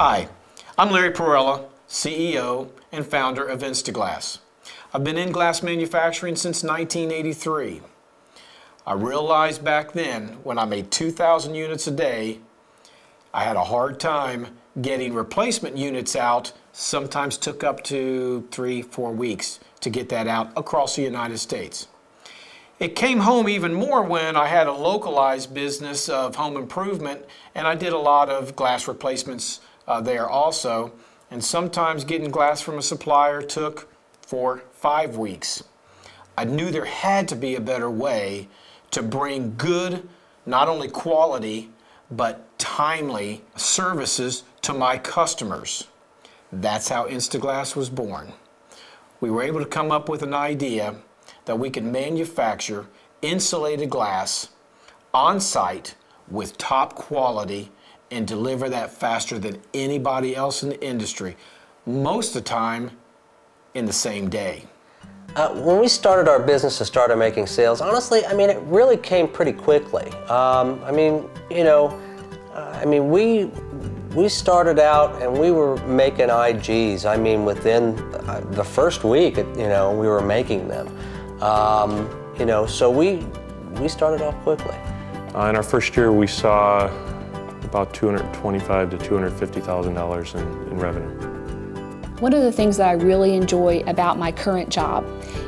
Hi, I'm Larry Perella, CEO and founder of Inst-I-Glass. I've been in glass manufacturing since 1983. I realized back then, when I made 2,000 units a day, I had a hard time getting replacement units out. Sometimes took up to 3-4 weeks to get that out across the United States. It came home even more when I had a localized business of home improvement, and I did a lot of glass replacements there also. And sometimes getting glass from a supplier took 4-5 weeks. I knew there had to be a better way to bring good, not only quality, but timely services to my customers. That's how Inst-I-Glass was born. We were able to come up with an idea that we could manufacture insulated glass on site with top quality and deliver that faster than anybody else in the industry, most of the time in the same day. When we started our business and started making sales, honestly, it really came pretty quickly. We started out and we were making IGs. Within the first week, we were making them. So we started off quickly. In our first year, we saw about $225,000 to $250,000 in revenue. One of the things that I really enjoy about my current job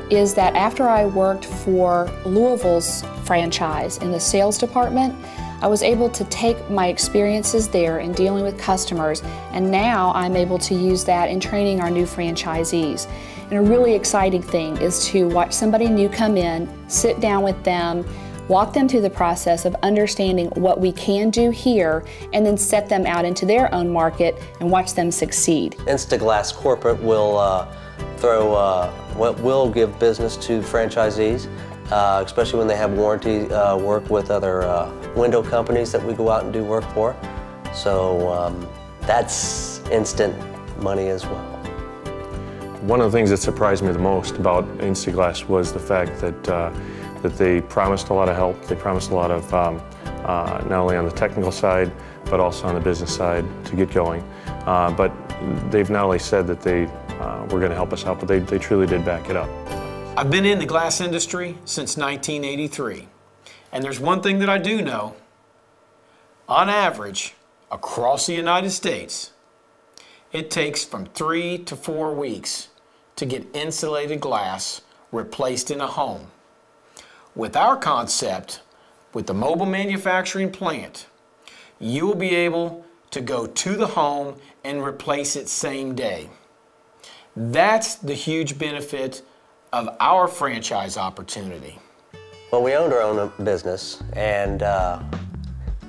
is that after I worked for Louisville's franchise in the sales department, I was able to take my experiences there in dealing with customers, and now I'm able to use that in training our new franchisees. And a really exciting thing is to watch somebody new come in, sit down with them, walk them through the process of understanding what we can do here, and then set them out into their own market and watch them succeed. Inst-I-Glass Corporate will will give business to franchisees, especially when they have warranty work with other window companies that we go out and do work for. So that's instant money as well. One of the things that surprised me the most about Inst-I-Glass was the fact that that they promised a lot of help. They promised a lot of, not only on the technical side, but also on the business side to get going. But they've not only said that they were going to help us out, but they truly did back it up. I've been in the glass industry since 1983. And there's one thing that I do know. On average, across the United States, it takes from 3 to 4 weeks to get insulated glass replaced in a home. With our concept, with the mobile manufacturing plant, you will be able to go to the home and replace it same day. That's the huge benefit of our franchise opportunity. Well, we owned our own business, and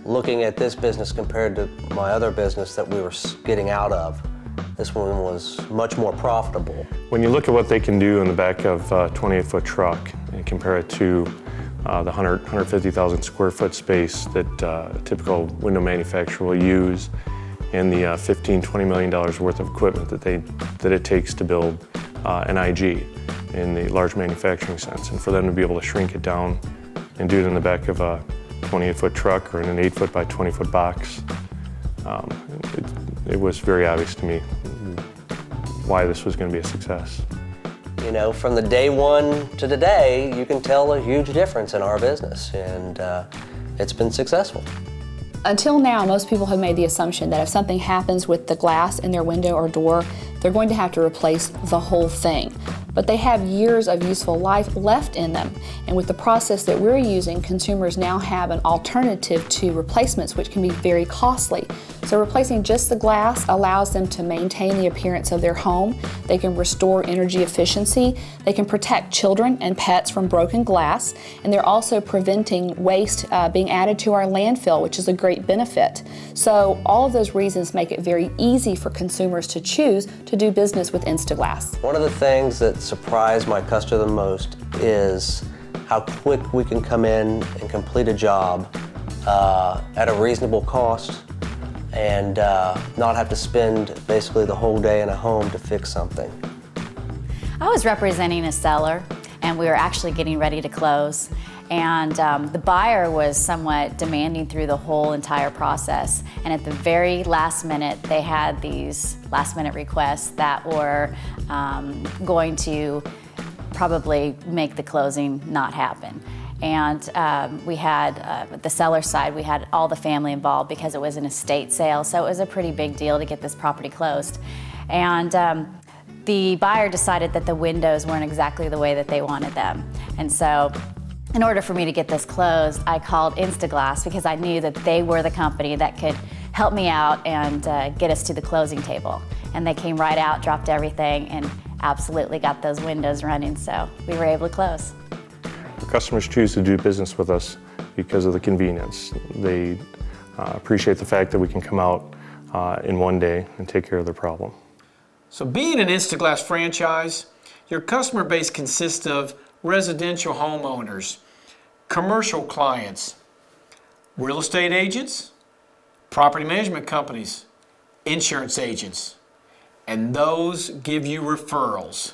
looking at this business compared to my other business that we were getting out of, this one was much more profitable. When you look at what they can do in the back of a 28-foot truck and compare it to the 150,000 square foot space that a typical window manufacturer will use, and the $15–20 million worth of equipment that it takes to build an IG in the large manufacturing sense, and for them to be able to shrink it down and do it in the back of a 28-foot truck or in an 8-foot by 20-foot box, it was very obvious to me why this was going to be a success. From the day one to today, you can tell a huge difference in our business, and it's been successful. Until now, most people have made the assumption that if something happens with the glass in their window or door, they're going to have to replace the whole thing. But they have years of useful life left in them. And with the process that we're using, consumers now have an alternative to replacements, which can be very costly. So replacing just the glass allows them to maintain the appearance of their home. They can restore energy efficiency. They can protect children and pets from broken glass. And they're also preventing waste being added to our landfill, which is a great benefit. So all of those reasons make it very easy for consumers to choose to do business with Inst-I-Glass. One of the things that surprised my customer the most is how quick we can come in and complete a job at a reasonable cost and not have to spend basically the whole day in a home to fix something. I was representing a seller, and we were actually getting ready to close. And the buyer was somewhat demanding through the whole entire process. And at the very last minute, they had these last minute requests that were going to probably make the closing not happen. And we had, the seller side, we had all the family involved because it was an estate sale, so it was a pretty big deal to get this property closed. And the buyer decided that the windows weren't exactly the way that they wanted them. And so in order for me to get this closed, I called Inst-I-Glass because I knew that they were the company that could help me out and get us to the closing table. And they came right out, dropped everything, and absolutely got those windows running, so we were able to close. Our customers choose to do business with us because of the convenience. They appreciate the fact that we can come out in one day and take care of their problem. So being an Inst-I-Glass franchise, your customer base consists of residential homeowners, commercial clients, real estate agents, property management companies, insurance agents, and those give you referrals.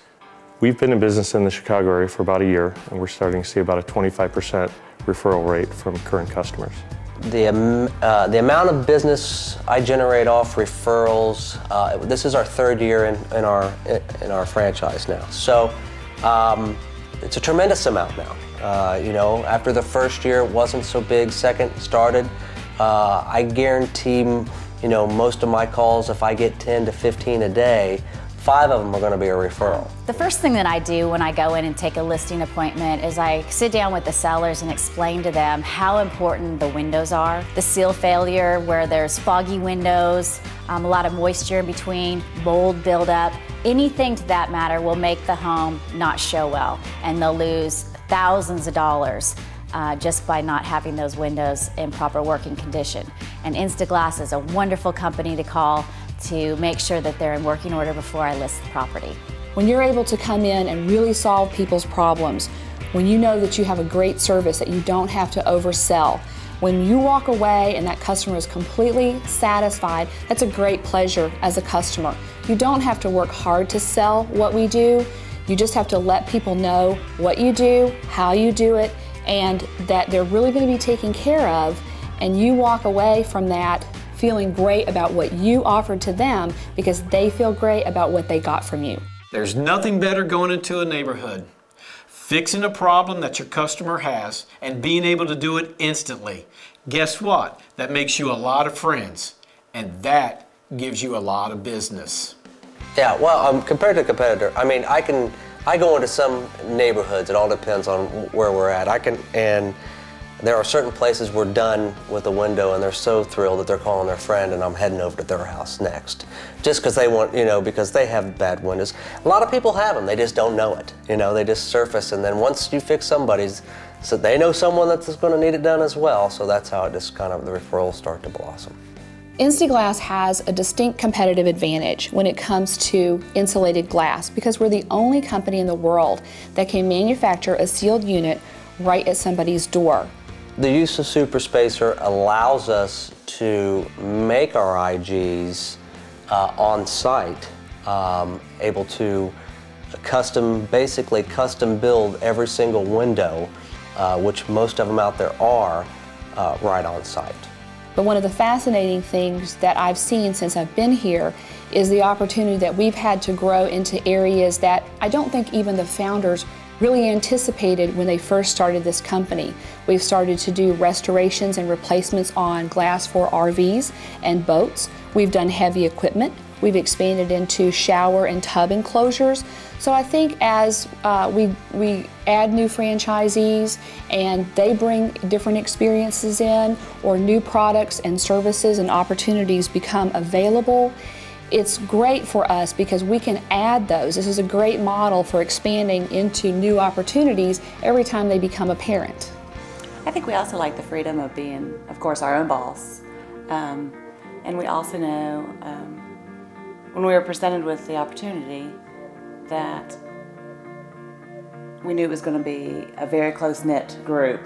We've been in business in the Chicago area for about a year, and we're starting to see about a 25% referral rate from current customers. The amount of business I generate off referrals, this is our third year in our franchise now. So it's a tremendous amount now. You know, after the first year it wasn't so big, second started. I guarantee, you know, most of my calls, if I get 10 to 15 a day, 5 of them are going to be a referral. The first thing that I do when I go in and take a listing appointment is I sit down with the sellers and explain to them how important the windows are. The seal failure, where there's foggy windows, a lot of moisture in between, mold buildup, anything to that matter will make the home not show well, and they'll lose thousands of dollars just by not having those windows in proper working condition. And Inst-I-Glass is a wonderful company to call to make sure that they're in working order before I list the property. When you're able to come in and really solve people's problems, when you know that you have a great service, that you don't have to oversell, when you walk away and that customer is completely satisfied, that's a great pleasure as a customer. You don't have to work hard to sell what we do. You just have to let people know what you do, how you do it, and that they're really going to be taken care of, and you walk away from that feeling great about what you offered to them because they feel great about what they got from you. There's nothing better going into a neighborhood, fixing a problem that your customer has and being able to do it instantly. Guess what? That makes you a lot of friends, and that gives you a lot of business. Yeah, well, compared to a competitor, I mean, I go into some neighborhoods, it all depends on where we're at. And there are certain places we're done with the window and they're so thrilled that they're calling their friend and I'm heading over to their house next. Just because they want, you know, because they have bad windows. A lot of people have them, they just don't know it. You know, they just surface, and then once you fix somebody's, so they know someone that's going to need it done as well, so that's how it just kind of, the referrals start to blossom. Inst-I-Glass has a distinct competitive advantage when it comes to insulated glass because we're the only company in the world that can manufacture a sealed unit right at somebody's door. The use of Super Spacer allows us to make our IGs on site, able to basically custom build every single window, which most of them out there are, right on site. But one of the fascinating things that I've seen since I've been here is the opportunity that we've had to grow into areas that I don't think even the founders really anticipated when they first started this company. We've started to do restorations and replacements on glass for RVs and boats. We've done heavy equipment. We've expanded into shower and tub enclosures. So I think as we add new franchisees and they bring different experiences in, or new products and services and opportunities become available, it's great for us because we can add those. This is a great model for expanding into new opportunities every time they become apparent. I think we also like the freedom of being, of course, our own boss. And we also know when we were presented with the opportunity that we knew it was going to be a very close-knit group,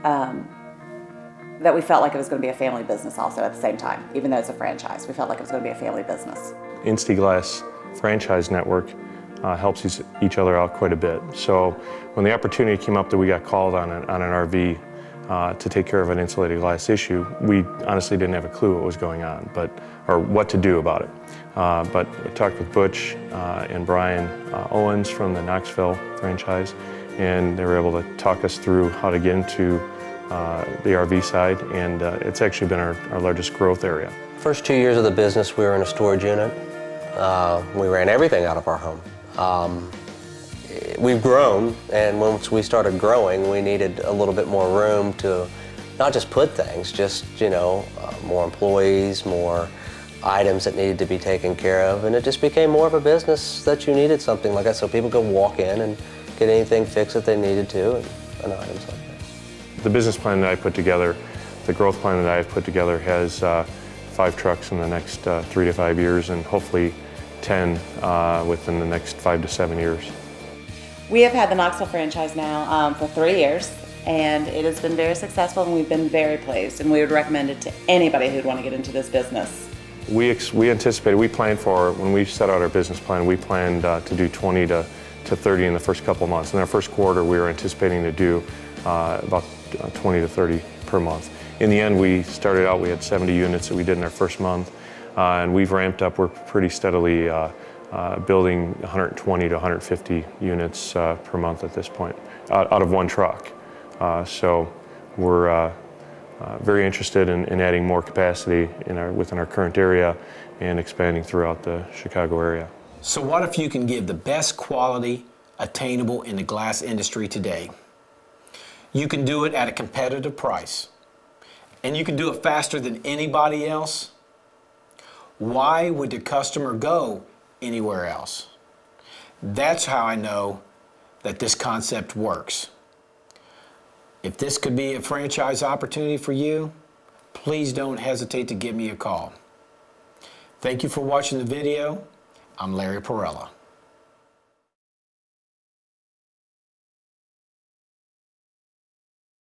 that we felt like it was going to be a family business also at the same time. Even though it's a franchise, we felt like it was going to be a family business. Inst-I-Glass franchise network helps each other out quite a bit. So when the opportunity came up that we got called on an RV to take care of an insulated glass issue, we honestly didn't have a clue what was going on, or what to do about it. But we talked with Butch and Brian Owens from the Knoxville franchise, and they were able to talk us through how to get into the RV side, and it's actually been our largest growth area. First 2 years of the business, we were in a storage unit. We ran everything out of our home. We've grown, and once we started growing, we needed a little bit more room to not just put things, just, you know, more employees, more items that needed to be taken care of, and it just became more of a business that you needed something like that, so people could walk in and get anything fixed that they needed to, and items like that. The business plan that I put together, the growth plan that I've put together has 5 trucks in the next 3 to 5 years, and hopefully 10 within the next 5 to 7 years. We have had the Knoxville franchise now for 3 years, and it has been very successful, and we've been very pleased, and we would recommend it to anybody who'd want to get into this business. We anticipated, we planned for, when we set out our business plan, we planned to do 20 to 30 in the first couple of months. In our first quarter, we were anticipating to do about 20 to 30 per month. In the end, we started out, we had 70 units that we did in our first month, and we've ramped up. We're pretty steadily building 120 to 150 units per month at this point, out of one truck. So we're very interested in adding more capacity within our current area and expanding throughout the Chicago area. So what if you can give the best quality attainable in the glass industry today? You can do it at a competitive price, and you can do it faster than anybody else. Why would the customer go anywhere else? That's how I know that this concept works. If this could be a franchise opportunity for you, please don't hesitate to give me a call. Thank you for watching the video. I'm Larry Perella.